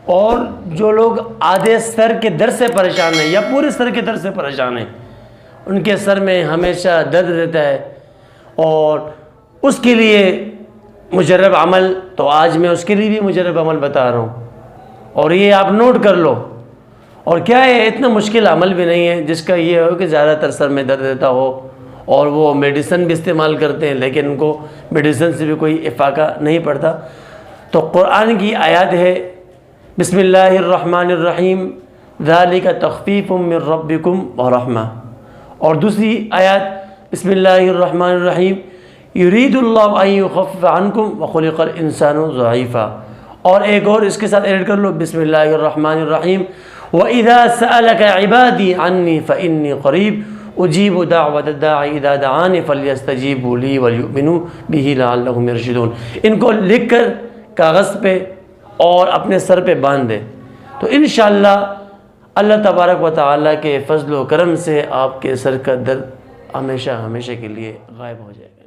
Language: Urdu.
اور جو لوگ آدھے سر کے درد سے پریشان ہیں یا پورے سر کے درد سے پریشان ہیں، ان کے سر میں ہمیشہ درد رہتا ہے، اور اس کے لیے مجرب عمل، تو آج میں اس کے لیے بھی مجرب عمل بتا رہا ہوں، اور یہ آپ نوٹ کر لو۔ اور کیا ہے، اتنا مشکل عمل بھی نہیں ہے، جس کا یہ ہو کہ زیادہ تر سر میں درد رہتا ہو اور وہ میڈیسن بھی استعمال کرتے ہیں لیکن ان کو میڈیسن سے بھی کوئی افاقہ نہیں پڑتا، تو قرآن کی آیات ہے بسم اللہ الرحمن الرحیم ذالک تخفیف من ربکم ورحمہ، اور دوسری آیات بسم اللہ الرحمن الرحیم یرید اللہ ان یخفف عنکم وخلق الانسان ضعیفا، اور ایک اور اس کے ساتھ ایڈ کر لو بسم اللہ الرحمن الرحیم وَإِذَا سَأَلَكَ عِبَادِي عَنِّي فَإِنِّي قَرِيبٌ أُجِيبُ دَعْوَةَ الدَّاعِ إِذَا دَعَانِ فَلْيَسْتَجِيبُوا لِي وَلْيُؤْمِنُوا بِهِ لَعَلَّهُمْ يَرْشُدُونَ۔ ان کو لکھ کر کاغذ پہ اور اپنے سر پہ باندھ دے، تو انشاءاللہ اللہ تبارک و تعالیٰ کے فضل و کرم سے آپ کے سر کا درد ہمیشہ ہمیشہ کے لیے غائب ہو جائے گا۔